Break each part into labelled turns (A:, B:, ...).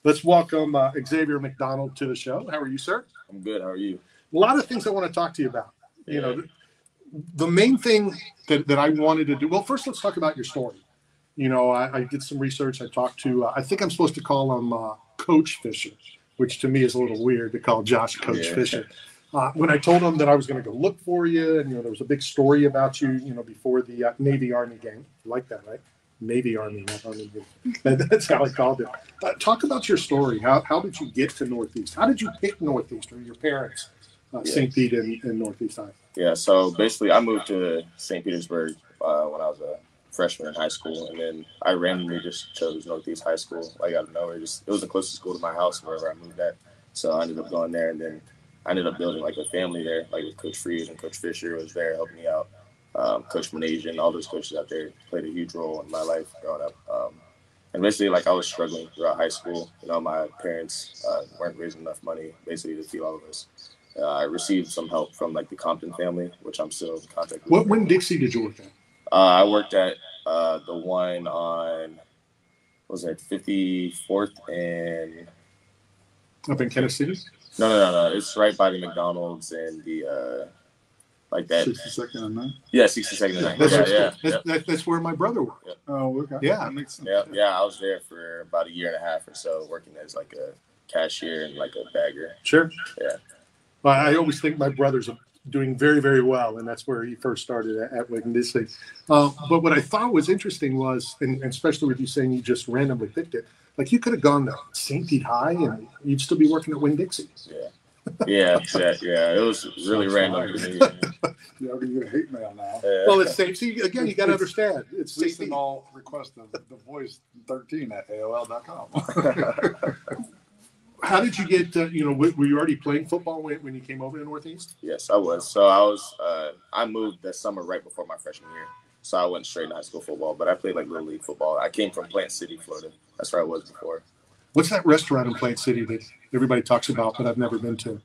A: Let's welcome Xavier McDonald to the show. How are you, sir?
B: I'm good. How are you?
A: A lot of things I want to talk to you about. Yeah. You know, the main thing that I wanted to do. Well, first, let's talk about your story. You know, I did some research. I talked to, I think I'm supposed to call him Coach Fisher, which to me is a little weird to call Josh Coach Fisher. When I told him that I was going to go look for you, and, you know, there was a big story about you, you know, before the Navy Army game. You like that, right? Navy Army, not Army Navy. That's how I called it. Talk about your story. How did you get to Northeast? How did you pick Northeast, or your parents, St. Pete and Northeast High?
B: Yeah, so basically I moved to St. Petersburg when I was a freshman in high school, and then I randomly just chose Northeast High School, like out of nowhere. It was the closest school to my house wherever I moved at. So I ended up going there, and then I ended up building like a family there, like with Coach Freed and Coach Fisher was there helping me out. Coach Manasian, all those coaches out there played a huge role in my life growing up. And basically, like, I was struggling throughout high school. You know, my parents weren't raising enough money basically to feed all of us. I received some help from like the Compton family, which I'm still in contact with.
A: What Winn-Dixie did you work at?
B: I worked at the one on, what was it, 54th and...
A: Up in Kansas City?
B: No. It's right by the McDonald's and the... like that.
C: 62nd and 9?
B: Yeah, 62nd and 9.
A: That's where my brother worked.
B: Yeah.
C: Oh, okay.
A: Yeah.
C: That makes sense.
B: Yeah, I was there for about a year and a half or so, working as like a cashier and like a bagger.
A: Sure.
B: Yeah.
A: Well, I always think my brother's doing very, very well, and that's where he first started at Winn-Dixie. But what I thought was interesting was, and especially with you saying you just randomly picked it, like you could have gone to St. Pete High and you'd still be working at Winn-Dixie.
B: Yeah. It was really random to me.
C: Yeah, I'm going to hate mail now.
A: Well, it's St. See, again, you got to understand. It's
C: Please send all requests of the voice 13 at AOL.com.
A: How did you get, were you already playing football when you came over to Northeast?
B: Yes, I was. So I moved that summer right before my freshman year. So I went straight to high school football, but I played like Little League football. I came from Plant City, Florida. That's where I was before.
A: What's that restaurant in Plant City that everybody talks about but I've never been to?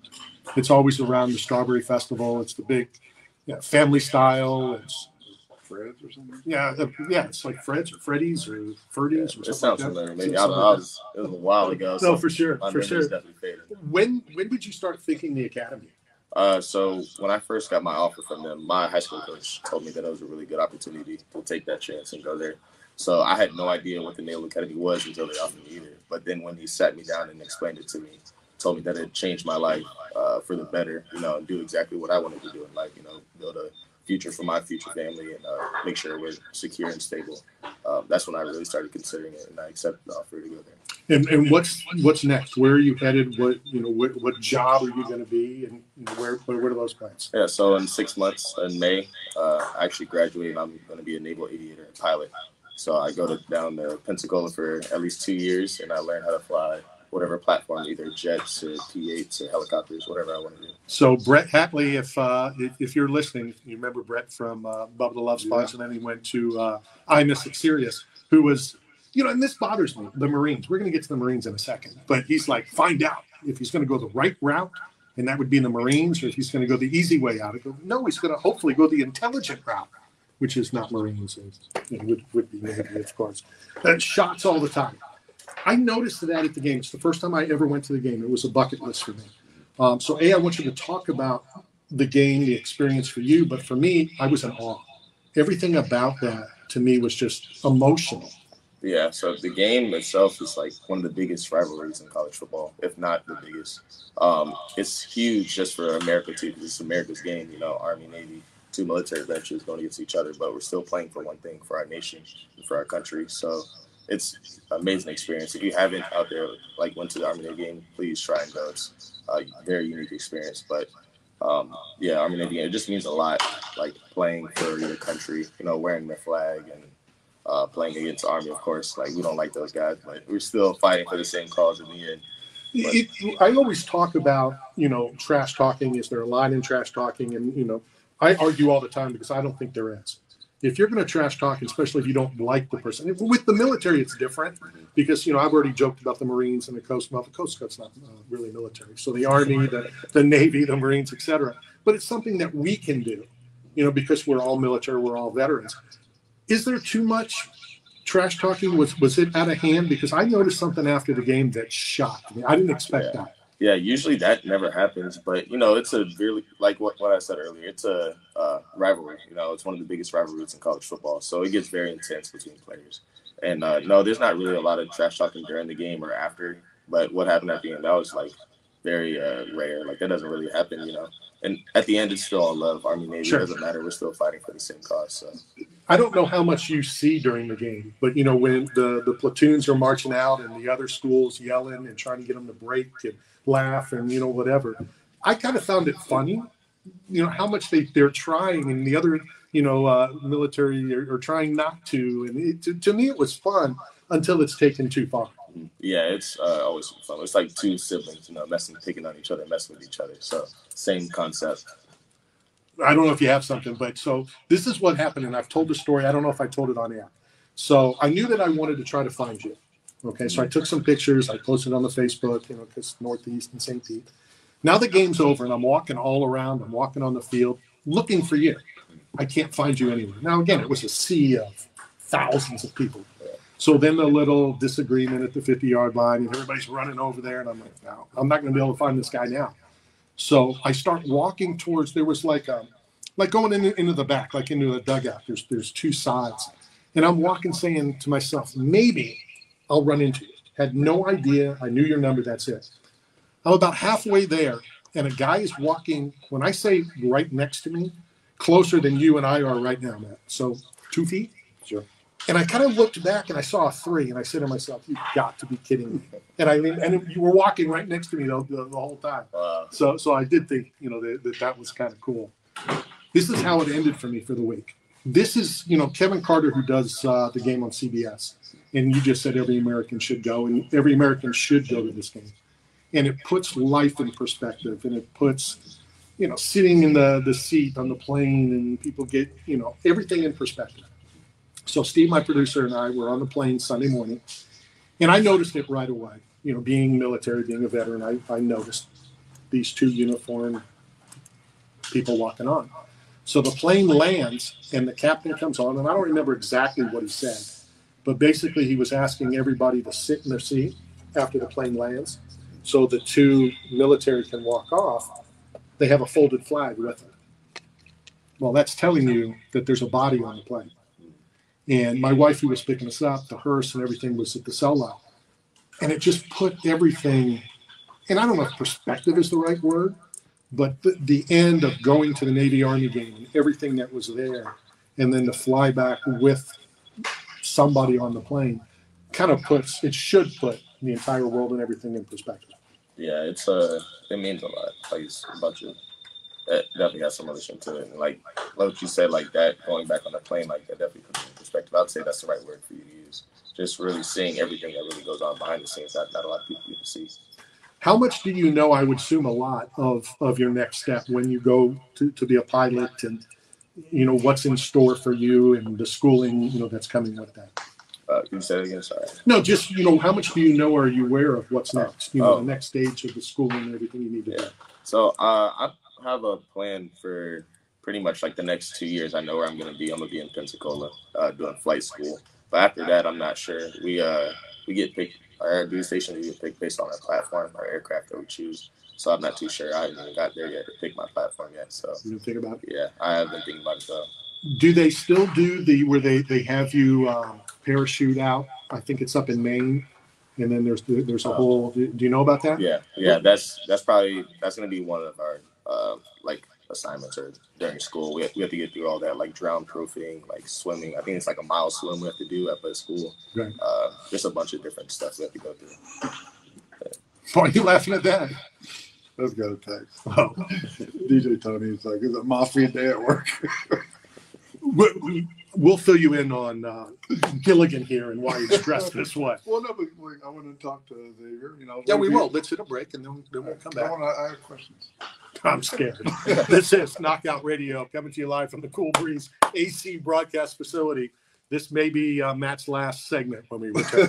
A: It's always around the Strawberry Festival. It's the big family style. It's
C: Fred's or something?
A: Yeah, it's like Fred's or Freddy's or Ferdy's or something.
B: It sounds familiar. Maybe I don't know. It was a while ago.
A: No, for sure.
B: Definitely faded.
A: When did you start thinking the academy?
B: So when I first got my offer from them, my high school coach told me that it was a really good opportunity to take that chance and go there. So I had no idea what the Naval Academy was until they offered me either. But then when he sat me down and explained it to me, told me that it changed my life for the better, and do exactly what I wanted to do in life, build a future for my future family and make sure we're secure and stable. That's when I really started considering it, and I accepted the offer to go there.
A: And what's next? Where are you headed? What job are you going to be, and where are those plans?
B: Yeah, so in 6 months in May, I actually graduate, and I'm going to be a naval aviator and pilot. So I go down to Pensacola for at least 2 years, and I learn how to fly whatever platform, either jets or P-8s or helicopters, whatever I want to do. So
A: Brett Hatley, if you're listening, you remember Brett from Bubba the Love Sponge, and then he went to I Miss It Serious, who was, and this bothers me, the Marines. We're going to get to the Marines in a second, but he's like, find out if he's going to go the right route, and that would be in the Marines, or if he's going to go the easy way out. No, he's going to hopefully go the intelligent route, which is not Marines, and would be Navy, of course. Shots all the time. I noticed that at the game. It's the first time I ever went to the game. It was a bucket list for me. So, I want you to talk about the game, the experience for you. But for me, I was in awe. Everything about that, to me, was just emotional.
B: Yeah, so the game itself is like one of the biggest rivalries in college football, if not the biggest. It's huge just for America, too, because it's America's game, Army, Navy. Two military branches going against each other, but we're still playing for one thing, for our nation, for our country. So it's an amazing experience. If you haven't out there, went to the Army Navy game, please try and go. It's a very unique experience. But Army Navy game, it just means a lot, playing for your country, wearing the flag and playing against the Army, of course. We don't like those guys, but we're still fighting for the same cause in the end.
A: I always talk about, trash talking. Is there a line in trash talking? And, I argue all the time because I don't think there is. If you're going to trash talk, especially if you don't like the person, with the military, it's different because, I've already joked about the Marines and the Coast. Well, the Coast Guard's not really military. So the Army, the Navy, the Marines, etc. But it's something that we can do, because we're all military, we're all veterans. Is there too much trash talking, was it out of hand? Because I noticed something after the game that shocked me. I didn't expect that.
B: Yeah, usually that never happens, but it's a really, like what I said earlier, it's a rivalry. It's one of the biggest rivalries in college football, so it gets very intense between players. And no, there's not really a lot of trash talking during the game or after, but what happened at the end, that was like very rare. Like that doesn't really happen. And at the end, it's still all love. Army Navy,
A: Sure.
B: It doesn't matter. We're still fighting for the same cause. So
A: I don't know how much you see during the game, but when the platoons are marching out and the other schools yelling and trying to get them to break and laugh and whatever, I kind of found it funny. How much they're trying, and the other military are trying not to, and to me it was fun until it's taken too far.
B: Yeah, it's always fun. It's like two siblings, picking on each other, messing with each other. So same concept.
A: I don't know if you have something, but so this is what happened, and I've told the story. I don't know if I told it on air. So I knew that I wanted to try to find you. Okay, so I took some pictures. I posted on the Facebook, because Northeast and St. Pete. Now the game's over, and I'm walking all around. I'm walking on the field looking for you. I can't find you anywhere. Now, again, it was a sea of thousands of people. So then a little disagreement at the 50-yard line, and everybody's running over there, and I'm like, no, I'm not going to be able to find this guy now. So I start walking towards. There was like going into the back, like into the dugout. There's two sides, and I'm walking, saying to myself, maybe I'll run into you. Had no idea. I knew your number. That's it. I'm about halfway there, and a guy is walking. When I say right next to me, closer than you and I are right now, Matt. So 2 feet.
C: Sure.
A: And I kind of looked back, and I saw a 3, and I said to myself, "You've got to be kidding me!" And you were walking right next to me the whole time.
B: Wow.
A: So I did think, that was kind of cool. This is how it ended for me for the week. This is, Kevin Carter, who does the game on CBS, and you just said every American should go, and every American should go to this game. And it puts life in perspective, and it puts, sitting in the seat on the plane, and people get, everything in perspective. So Steve, my producer, and I were on the plane Sunday morning, and I noticed it right away. Being military, being a veteran, I noticed these two uniformed people walking on. So the plane lands, and the captain comes on, and I don't remember exactly what he said, but basically he was asking everybody to sit in their seat after the plane lands so the two military can walk off. They have a folded flag with them. Well, that's telling you that there's a body on the plane. And my wife, who was picking us up, the hearse and everything was at the sellout. And it just put everything, and I don't know if perspective is the right word, but the end of going to the Navy Army game and everything that was there, and then to fly back with somebody on the plane kind of should put the entire world and everything in perspective.
B: Yeah, it means a lot. Like it's a bunch of that definitely has some relation to it. And like what you said, like that going back on the plane, like that definitely puts it in perspective. I'd say that's the right word for you to use. Just really seeing everything that really goes on behind the scenes that not a lot of people get to see.
A: How much do you know? I would assume a lot of your next step when you go to be a pilot, and what's in store for you and the schooling that's coming with that.
B: Can you say it again? Sorry.
A: No, just how much do you know? Are you aware of what's next? The next stage of the schooling and everything you need to do.
B: So I have a plan for pretty much like the next 2 years. I know where I'm going to be. I'm going to be in Pensacola doing flight school. But after that, I'm not sure. We get picked. Our duty station, we get picked based on our platform, our aircraft that we choose. So I'm not too sure. I haven't even got there yet to pick my platform yet. So
A: you think about it?
B: Yeah, I have been thinking about it though.
A: Do they still do where they have you parachute out? I think it's up in Maine, and then there's a whole. Do you know about that?
B: Yeah. That's going to be one of our like assignments or during school. We have to get through all that, like drown proofing, like swimming. I think it's like a mile swim we have to do at the school.
A: Right.
B: Just a bunch of different stuff we have to go through.
A: Why are you laughing at that?
C: Let's go to text. Oh. DJ Tony's like, is it Mafia Day at work?
A: We'll fill you in on Gilligan here and why he's dressed this way.
C: Well, no, but I want to talk to Xavier.
A: Yeah, we will. Let's hit a break and then we'll come back.
C: I have questions.
A: I'm scared. This is Knockout Radio coming to you live from the Cool Breeze AC broadcast facility. This may be Matt's last segment when we return.